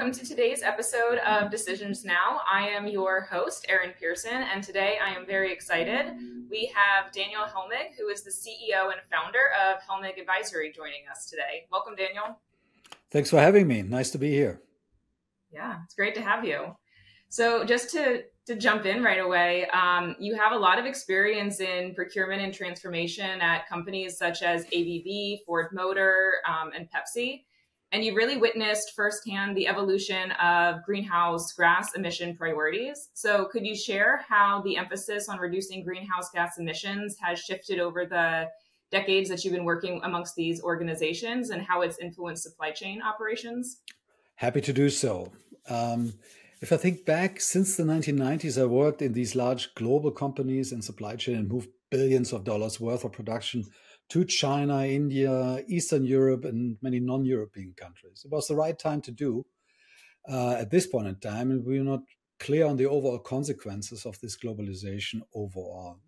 welcome to today's episode of Decisions Now. I am your host, Erin Pearson, and today I am very excited. We have Daniel Helmig, who is the CEO and founder of Helmig Advisory, joining us today. Welcome, Daniel. Thanks for having me. Nice to be here. Yeah, it's great to have you. So just to jump in right away, you have a lot of experience in procurement and transformation at companies such as ABB, Ford Motor, and Pepsi. And you really witnessed firsthand the evolution of greenhouse gas emission priorities. So could you share how the emphasis on reducing greenhouse gas emissions has shifted over the decades that you've been working amongst these organizations and how it's influenced supply chain operations? Happy to do so. If I think back, since the 1990s, I worked in these large global companies in supply chain and moved billions of dollars worth of production to China, India, Eastern Europe, and many non-European countries. It was the right time to do at this point in time, and we were not clear on the overall consequences of this globalization overall.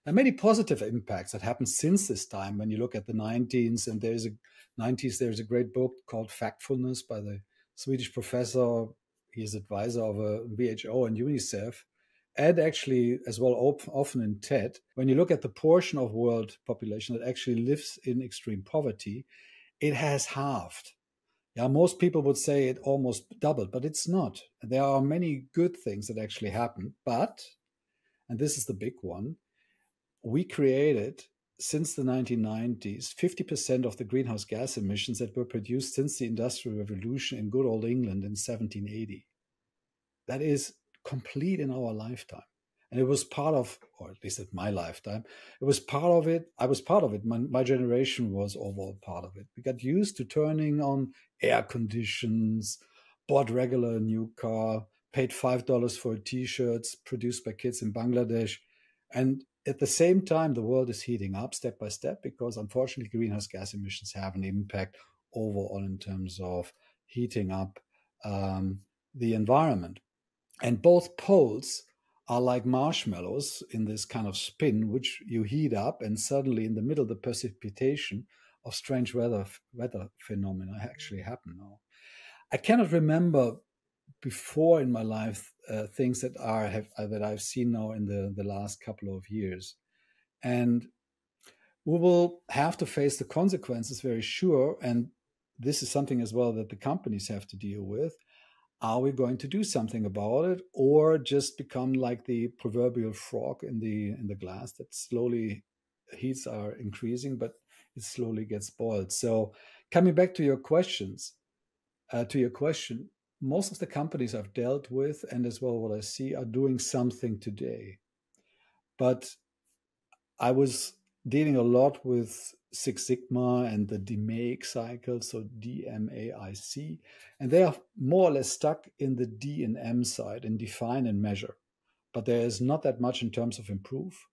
There are many positive impacts that happened since this time. When you look at the 90s, and there's a great book called Factfulness by the Swedish professor. He's advisor of a WHO and UNICEF, and actually as well often in TED. When you look at the portion of world population that actually lives in extreme poverty, it has halved. Yeah, most people would say it almost doubled, but it's not. There are many good things that actually happen, but, and this is the big one, we created, since the 1990s, 50% of the greenhouse gas emissions that were produced since the Industrial Revolution in good old England in 1780. That is complete in our lifetime. And it was part of, or at least at my lifetime, it was part of it. I was part of it. My generation was overall part of it. We got used to turning on air conditions, bought regular new car, paid $5 for T-shirts produced by kids in Bangladesh. And at the same time, the world is heating up step by step because unfortunately greenhouse gas emissions have an impact overall in terms of heating up the environment. And both poles are like marshmallows in this kind of spin, which you heat up and suddenly in the middle, the precipitation of strange weather phenomena actually happen now. I cannot remember before in my life things that I've seen now in the last couple of years. And we will have to face the consequences, very sure. And this is something as well that the companies have to deal with. Are we going to do something about it, or just become like the proverbial frog in the glass that slowly heats are increasing, but it slowly gets boiled? So coming back to your question, most of the companies I've dealt with, and as well what I see, are doing something today. But I was dealing a lot with Six Sigma and the DMAIC cycle, so DMAIC, and they are more or less stuck in the D and M side and define and measure. But there is not that much in terms of improve,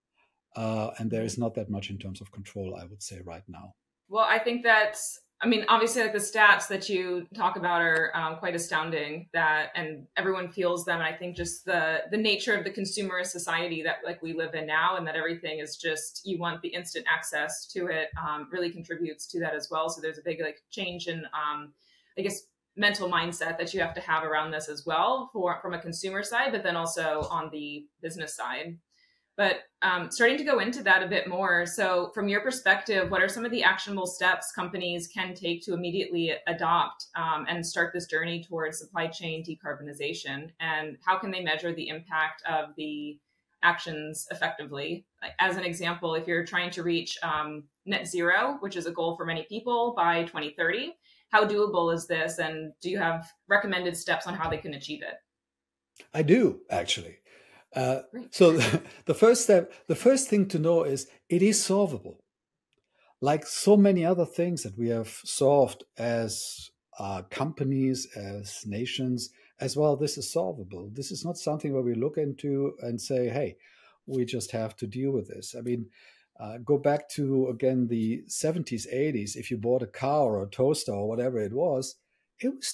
and there is not that much in terms of control, I would say, right now. Well, I think obviously like the stats that you talk about are quite astounding, and everyone feels them. And I think just the nature of the consumerist society that like we live in now, and that everything is just, you want the instant access to it, really contributes to that as well. So there's a big like change in, I guess, mental mindset that you have to have around this as well from a consumer side, but then also on the business side. But starting to go into that a bit more. So from your perspective, what are some of the actionable steps companies can take to immediately adopt and start this journey towards supply chain decarbonization? And how can they measure the impact of the actions effectively? Like, as an example, if you're trying to reach net zero, which is a goal for many people by 2030, how doable is this? And do you have recommended steps on how they can achieve it? I do, actually. So the first thing to know is it is solvable. Like so many other things that we have solved as companies, as nations, as well, this is solvable. This is not something where we look into and say, hey, we just have to deal with this. I mean, go back to, again, the 70s, 80s. If you bought a car or a toaster or whatever it was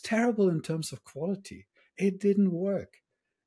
terrible in terms of quality. It didn't work.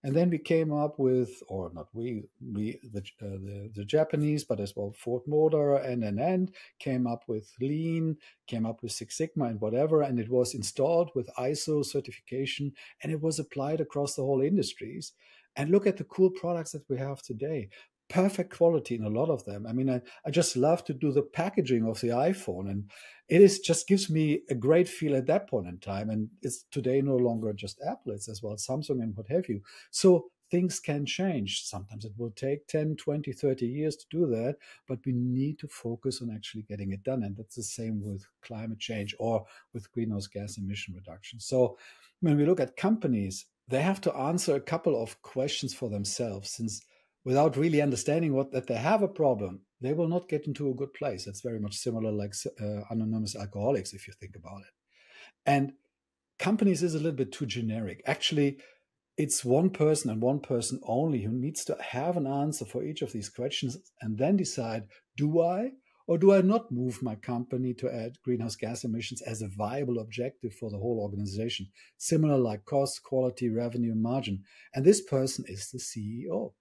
And then we came up with, or not the Japanese, but as well Ford Motor and came up with Lean, came up with Six Sigma and whatever, and it was installed with ISO certification, and it was applied across the whole industries. And look at the cool products that we have today. Perfect quality in a lot of them. I mean, I just love to do the packaging of the iPhone, and it is just gives me a great feel at that point in time. And it's today no longer just Apple, it's as well Samsung and what have you. So things can change. Sometimes it will take 10, 20, 30 years to do that, but we need to focus on actually getting it done. And that's the same with climate change or with greenhouse gas emission reduction. So when we look at companies, they have to answer a couple of questions for themselves, since without really understanding that they have a problem, they will not get into a good place. It's very much similar like anonymous alcoholics, if you think about it. And companies is a little bit too generic. Actually, it's one person and one person only who needs to have an answer for each of these questions and then decide, do I or do I not move my company to add greenhouse gas emissions as a viable objective for the whole organization? Similar like cost, quality, revenue, and margin. And this person is the CEO.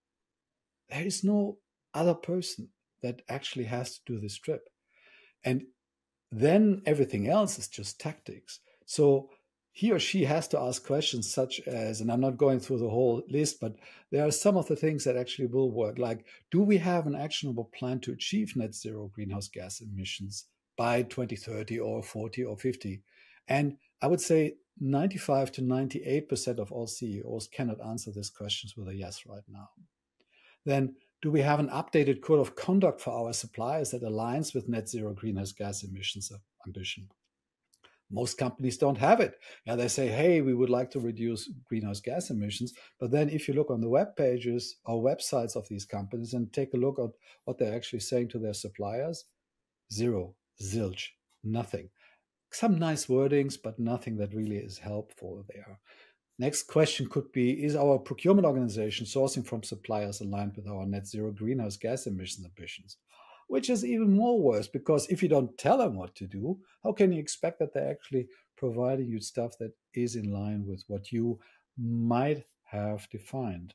There is no other person that actually has to do this trip. And then everything else is just tactics. So he or she has to ask questions such as, and I'm not going through the whole list, but there are some of the things that actually will work. Like, do we have an actionable plan to achieve net zero greenhouse gas emissions by 2030 or 40 or 50? And I would say 95 to 98% of all CEOs cannot answer these questions with a yes right now. Then, do we have an updated code of conduct for our suppliers that aligns with net zero greenhouse gas emissions ambition? Most companies don't have it. Yeah, they say, hey, we would like to reduce greenhouse gas emissions. But then if you look on the web pages or websites of these companies and take a look at what they're actually saying to their suppliers, zero, zilch, nothing. Some nice wordings, but nothing that really is helpful there. Next question could be, is our procurement organization sourcing from suppliers aligned with our net zero greenhouse gas emissions ambitions? Which is even more worse, because if you don't tell them what to do, how can you expect that they're actually providing you stuff that is in line with what you might have defined?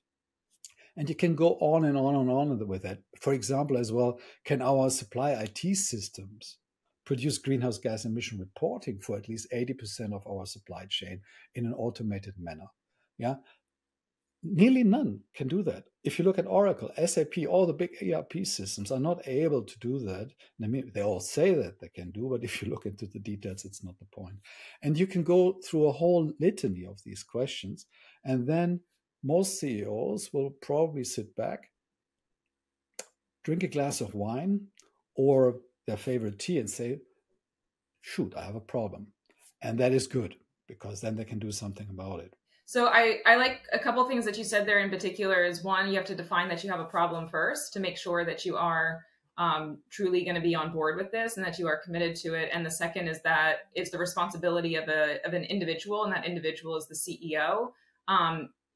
And you can go on and on and on with that. For example, as well, can our supply IT systems produce greenhouse gas emission reporting for at least 80% of our supply chain in an automated manner? Yeah, nearly none can do that. If you look at Oracle, SAP, all the big ERP systems are not able to do that. I mean, they all say that they can do, but if you look into the details, it's not the point. And you can go through a whole litany of these questions, and then most CEOs will probably sit back, drink a glass of wine or their favorite tea and say, shoot, I have a problem. And that is good, because then they can do something about it. So I like a couple things that you said there in particular is, one, you have to define that you have a problem first to make sure that you are truly going to be on board with this and that you are committed to it. And the second is that it's the responsibility of an individual, and that individual is the CEO.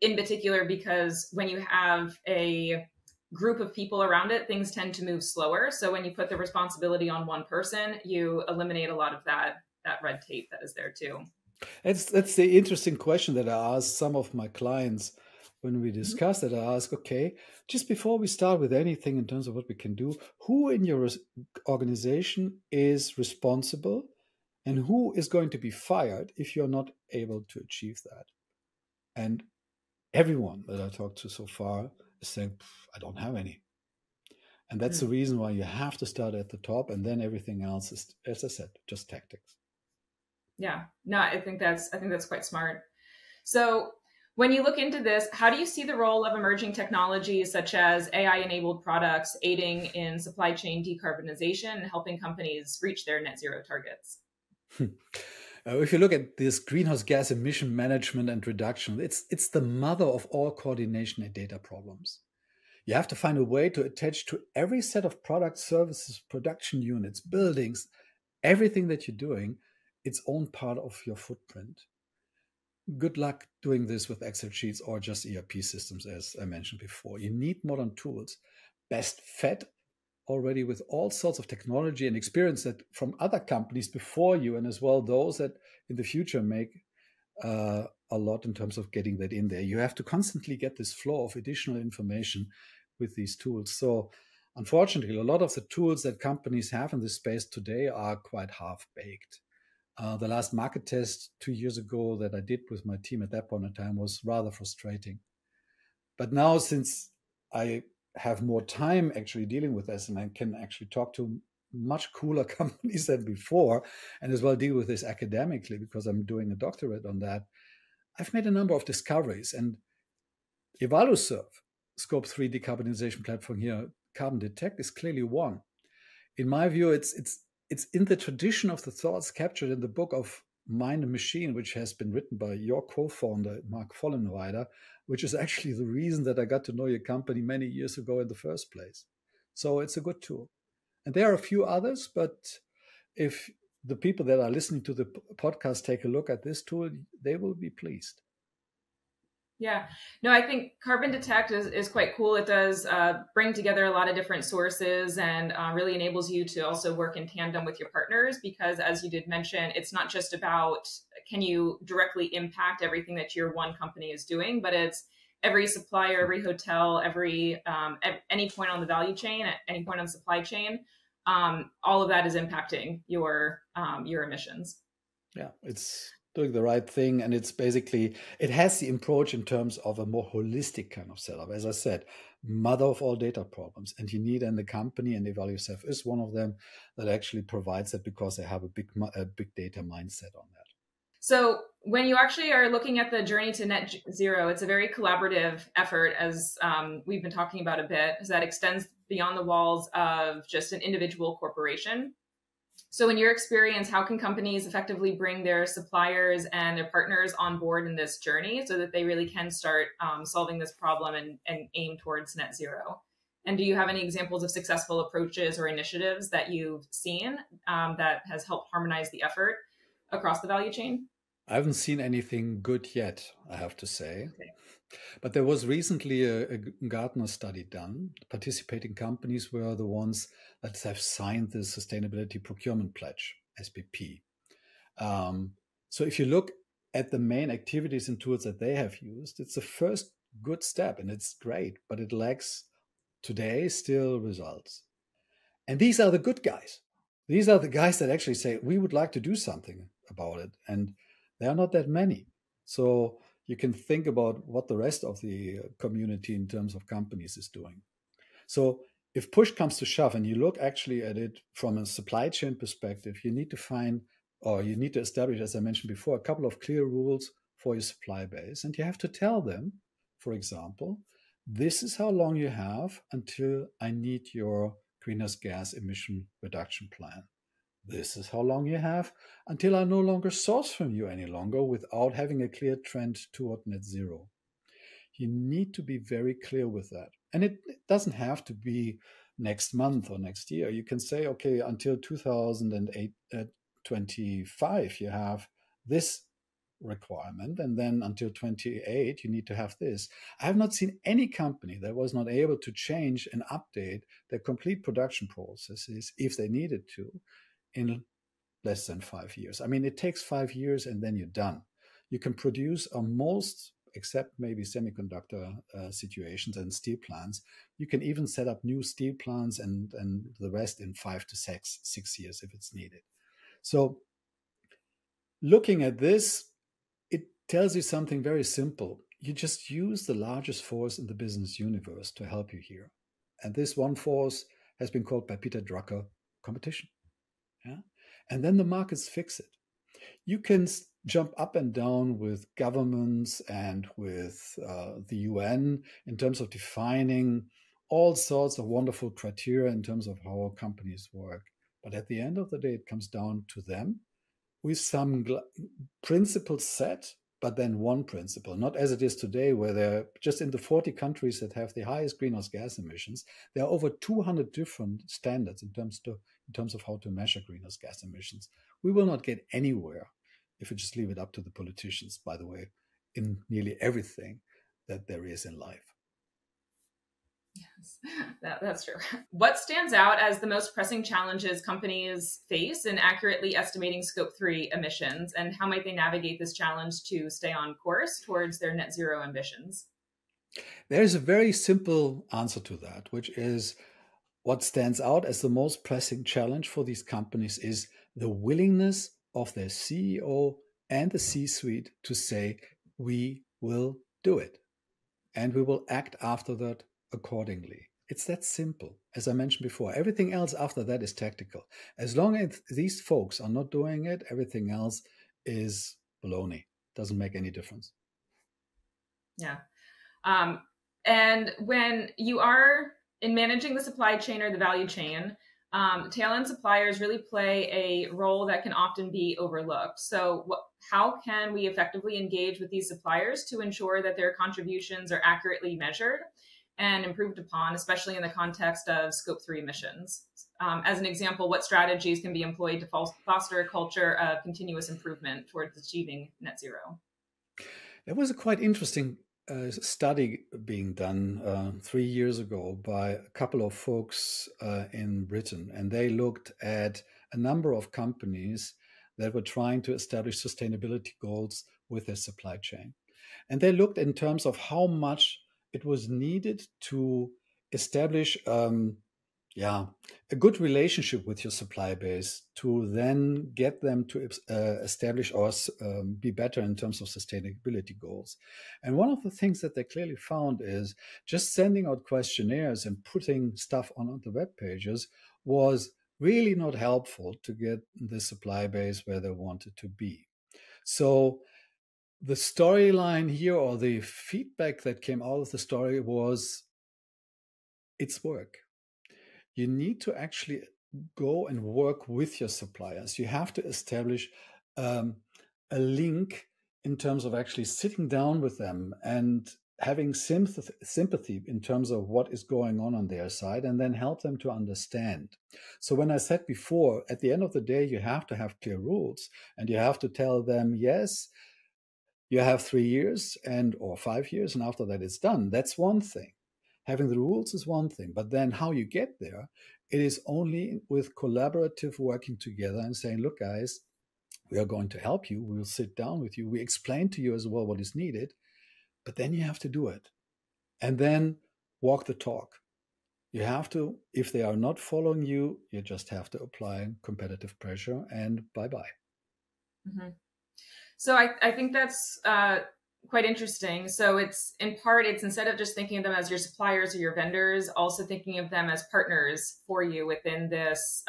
In particular, because when you have a group of people around it, things tend to move slower. So when you put the responsibility on one person, you eliminate a lot of that red tape that is there too. That's the interesting question that I ask some of my clients when we discuss that. I ask, okay, just before we start with anything in terms of what we can do, who in your organization is responsible and who is going to be fired if you're not able to achieve that? And everyone that I talked to so far is saying, I don't have any. And that's the reason why you have to start at the top, and then everything else is, as I said, just tactics. Yeah, no, I think that's quite smart. So when you look into this, how do you see the role of emerging technologies such as AI-enabled products aiding in supply chain decarbonization and helping companies reach their net zero targets? If you look at this greenhouse gas emission management and reduction, it's the mother of all coordination and data problems. You have to find a way to attach to every set of products, services, production units, buildings, everything that you're doing, its own part of your footprint. Good luck doing this with Excel sheets or just ERP systems, as I mentioned before. You need modern tools, best fed already with all sorts of technology and experience that from other companies before you, and as well those that in the future make a lot in terms of getting that in there. You have to constantly get this flow of additional information with these tools. So unfortunately, a lot of the tools that companies have in this space today are quite half-baked. The last market test 2 years ago that I did with my team at that point in time was rather frustrating. But now, since I have more time actually dealing with this and I can actually talk to much cooler companies than before, and as well deal with this academically because I'm doing a doctorate on that, I've made a number of discoveries. And Evalueserve, Scope 3 decarbonization platform here, Carbon Detect, is clearly one. In my view, it's in the tradition of the thoughts captured in the book of Mind and Machine, which has been written by your co-founder, Mark Vollenweider, which is actually the reason that I got to know your company many years ago in the first place. So it's a good tool. And there are a few others, but if the people that are listening to the podcast take a look at this tool, they will be pleased. Yeah, no, I think Carbon Detect is quite cool. It does bring together a lot of different sources and really enables you to also work in tandem with your partners because, as you did mention, it's not just about can you directly impact everything that your one company is doing, but it's every supplier, every hotel, every at any point on the value chain, at any point on the supply chain, all of that is impacting your emissions. Yeah, it's doing the right thing. And it's basically, it has the approach in terms of a more holistic kind of setup. As I said, mother of all data problems. And you need in the company, and Evalueserve is one of them, that actually provides that because they have a big data mindset on that. So when you actually are looking at the journey to net zero, it's a very collaborative effort, as we've been talking about a bit, that extends beyond the walls of just an individual corporation. So in your experience, how can companies effectively bring their suppliers and their partners on board in this journey so that they really can start solving this problem and aim towards net zero? And do you have any examples of successful approaches or initiatives that you've seen that has helped harmonize the effort across the value chain? I haven't seen anything good yet, I have to say. Okay. But there was recently a Gartner study done. Participating companies were the ones that have signed the Sustainability Procurement Pledge, SPP. So if you look at the main activities and tools that they have used, it's the first good step and it's great, but it lacks today still results. And these are the good guys. These are the guys that actually say, we would like to do something about it. And there are not that many. So you can think about what the rest of the community in terms of companies is doing. So if push comes to shove and you look actually at it from a supply chain perspective, you need to find, or you need to establish, as I mentioned before, a couple of clear rules for your supply base. And you have to tell them, for example, this is how long you have until I need your greenhouse gas emission reduction plan. This is how long you have until I no longer source from you any longer without having a clear trend toward net zero. You need to be very clear with that. And it doesn't have to be next month or next year. You can say, okay, until 2025, you have this requirement. And then until 28, you need to have this. I have not seen any company that was not able to change and update their complete production processes if they needed to in less than 5 years. I mean, it takes 5 years and then you're done. You can produce most, except maybe semiconductor situations and steel plants. You can even set up new steel plants and the rest in 5 to 6 years if it's needed. So looking at this, it tells you something very simple. You just use the largest force in the business universe to help you here. And this one force has been called by Peter Drucker competition. Yeah? And then the markets fix it. You can jump up and down with governments and with the UN in terms of defining all sorts of wonderful criteria in terms of how companies work. But at the end of the day, it comes down to them with some principles set, but then one principle, not as it is today, where they're just in the 40 countries that have the highest greenhouse gas emissions. There are over 200 different standards in terms of how to measure greenhouse gas emissions. We will not get anywhere if we just leave it up to the politicians, by the way, in nearly everything that there is in life. That's true. What stands out as the most pressing challenges companies face in accurately estimating Scope 3 emissions, and how might they navigate this challenge to stay on course towards their net zero ambitions? There is a very simple answer to that, which is what stands out as the most pressing challenge for these companies is the willingness of their CEO and the C-suite to say, we will do it and we will act after that accordingly. It's that simple. As I mentioned before, everything else after that is tactical. As long as these folks are not doing it, everything else is baloney. Doesn't make any difference. Yeah. And when you are in managing the supply chain or the value chain, tail end suppliers really play a role that can often be overlooked. So how can we effectively engage with these suppliers to ensure that their contributions are accurately measured and improved upon, especially in the context of Scope 3 emissions? As an example, what strategies can be employed to foster a culture of continuous improvement towards achieving net zero? There was a quite interesting study being done 3 years ago by a couple of folks in Britain, and they looked at a number of companies that were trying to establish sustainability goals with their supply chain. And they looked in terms of how much it was needed to establish a good relationship with your supply base to then get them to establish or be better in terms of sustainability goals. And one of the things that they clearly found is just sending out questionnaires and putting stuff on the web pages was really not helpful to get the supply base where they wanted to be. So the storyline here, or the feedback that came out of the story, was it's work. You need to actually go and work with your suppliers. You have to establish a link in terms of actually sitting down with them and having sympathy in terms of what is going on their side, and then help them to understand. So when I said before, at the end of the day, you have to have clear rules, and you have to tell them, yes, you have 3 years or 5 years, and after that it's done. That's one thing. Having the rules is one thing, but then how you get there, it is only with collaborative working together and saying, look, guys, we are going to help you. We will sit down with you. We explain to you as well what is needed, but then you have to do it. And then walk the talk. You have to, if they are not following you, you just have to apply competitive pressure, and bye-bye. Mm-hmm. So I think that's quite interesting. So it's instead of just thinking of them as your suppliers or your vendors, also thinking of them as partners for you within this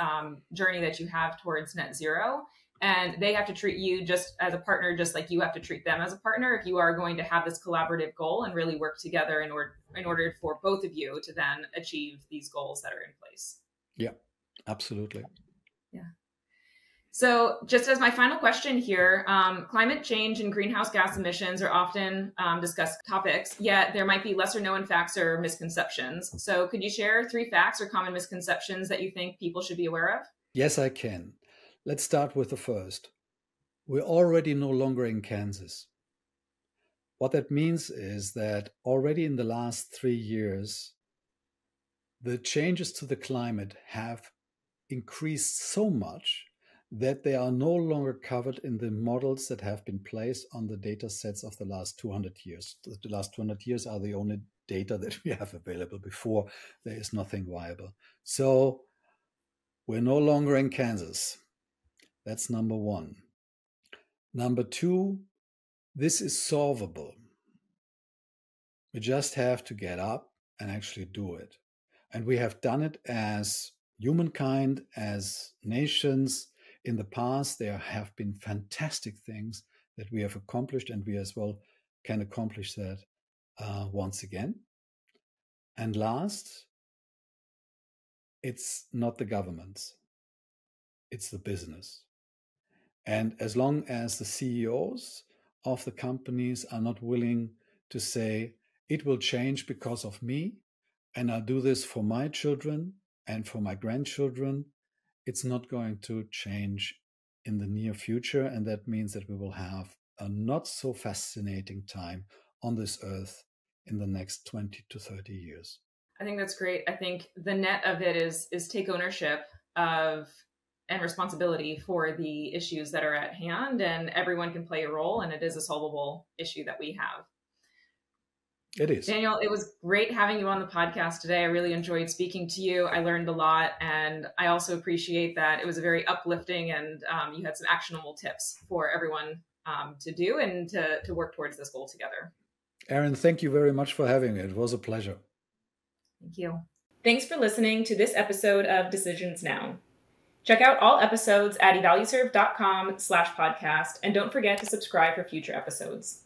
journey that you have towards net zero. And they have to treat you just as a partner, just like you have to treat them as a partner, if you are going to have this collaborative goal and really work together in order for both of you to then achieve these goals that are in place. Yeah, absolutely. Yeah. So just as my final question here, climate change and greenhouse gas emissions are often discussed topics, yet there might be lesser known facts or misconceptions. So could you share 3 facts or common misconceptions that you think people should be aware of? Yes, I can. Let's start with the first. We're already no longer in Kansas. What that means is that already in the last 3 years, the changes to the climate have increased so much that they are no longer covered in the models that have been placed on the data sets of the last 200 years. The last 200 years are the only data that we have available. Before, there is nothing viable. So we're no longer in Kansas. That's number one. Number two, this is solvable. We just have to get up and actually do it. And we have done it as humankind, as nations. In the past, there have been fantastic things that we have accomplished, and we as well can accomplish that once again. And last, it's not the governments, it's the business. And as long as the CEOs of the companies are not willing to say, it will change because of me, and I'll do this for my children and for my grandchildren, it's not going to change in the near future. And that means that we will have a not so fascinating time on this earth in the next 20 to 30 years. I think that's great. I think the net of it is take ownership of and responsibility for the issues that are at hand, and everyone can play a role, and it is a solvable issue that we have. It is. Daniel, it was great having you on the podcast today. I really enjoyed speaking to you. I learned a lot, and I also appreciate that it was a very uplifting, and you had some actionable tips for everyone to do and to work towards this goal together. Erin, thank you very much for having me. It was a pleasure. Thank you. Thanks for listening to this episode of Decisions Now. Check out all episodes at evalueserve.com/podcast, and don't forget to subscribe for future episodes.